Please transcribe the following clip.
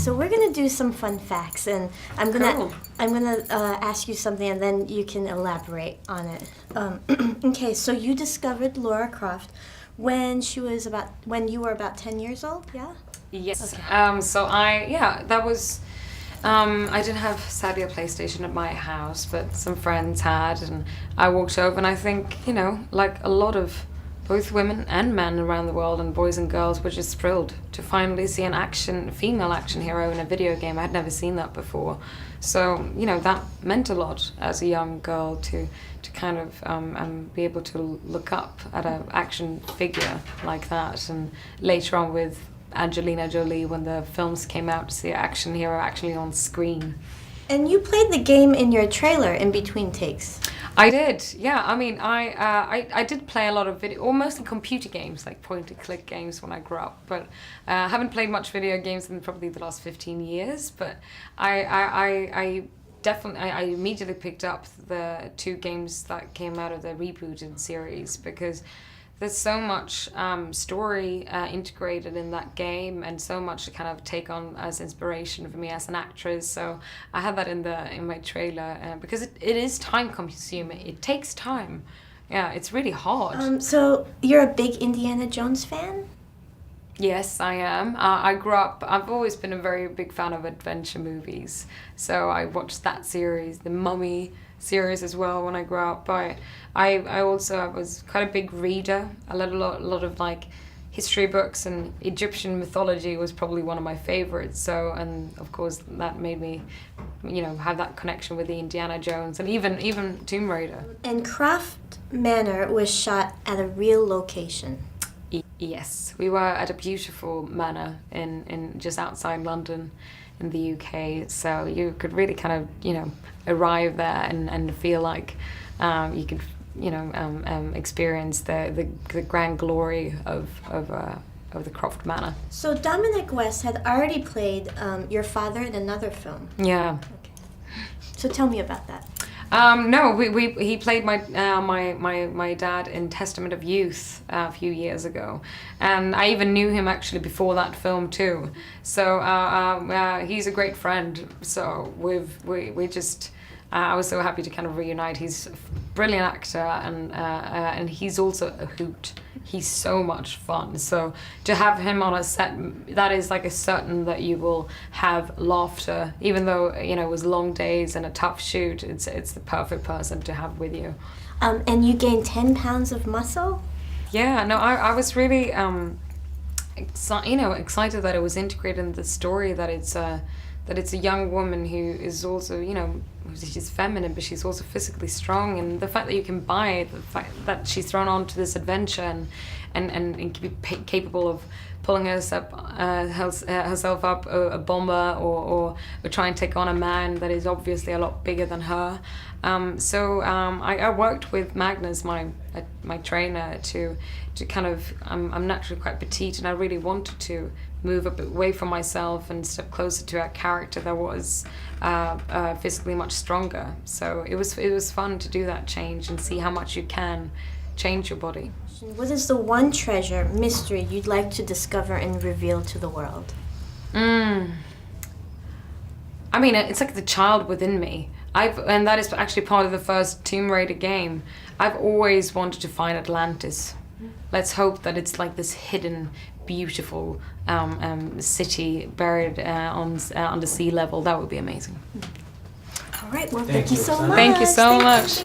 so we're gonna do some fun facts, and I'm gonna Cool. ask you something, and then you can elaborate on it. Okay, so you discovered Lara Croft when you were about 10 years old, yeah? Yes. Okay. I didn't have, sadly, a PlayStation at my house, but some friends had, and I walked over, and I think, like a lot of both women and men around the world, and boys and girls, were just thrilled to finally see an female action hero in a video game. I'd never seen that before. So, that meant a lot as a young girl to kind of be able to look up at an action figure like that. And later on with Angelina Jolie, when the films came out, to see an action hero actually on screen. And you played the game in your trailer in between takes. I did, yeah. I mean, I did play a lot of video, or mostly computer games, like point-and-click games when I grew up. But I haven't played much video games in probably the last 15 years. But I immediately picked up the 2 games that came out of the rebooted series, because there's so much story integrated in that game, and so much to kind of take on as inspiration for me as an actress. So I had that in my trailer, because it is time consuming. It takes time. Yeah, it's really hard. So you're a big Indiana Jones fan? Yes, I am. I've always been a very big fan of adventure movies. So I watched that series, the Mummy series as well when I grew up. I was quite a big reader. A lot of like history books, and Egyptian mythology was probably one of my favorites. So, and of course that made me, have that connection with the Indiana Jones, and even Tomb Raider. And Croft Manor was shot at a real location. Yes, we were at a beautiful manor in just outside London in the UK, so you could really kind of, arrive there and feel like you could, experience the grand glory of the Croft Manor. So Dominic West had already played your father in another film. Yeah. Okay. So tell me about that. No, he played my dad in Testament of Youth a few years ago, and I even knew him actually before that film too. So he's a great friend. So we just. I was so happy to kind of reunite. He's a brilliant actor, and he's also a hoot. He's so much fun. So to have him on a set, that is like a certain that you will have laughter, even though it was long days and a tough shoot. It's the perfect person to have with you. And you gained 10 pounds of muscle? Yeah, no, I was really excited that it was integrated in the story, that it's a young woman who is also, she's feminine, but she's also physically strong. And the fact that you can buy the fact that she's thrown onto this adventure and can be capable of pulling herself up a bomber or try and take on a man that is obviously a lot bigger than her. I worked with Magnus, my trainer, to kind of, I'm naturally quite petite, and I really wanted to move a bit away from myself and step closer to a character that was physically much stronger. So it was fun to do that change and see how much you can change your body. What is the one treasure, mystery you'd like to discover and reveal to the world? I mean, it's like the child within me. And that is actually part of the first Tomb Raider game. I've always wanted to find Atlantis. Let's hope that it's like this hidden, beautiful city buried under sea level. That would be amazing. All right, well, thank you so much. Thank you so much.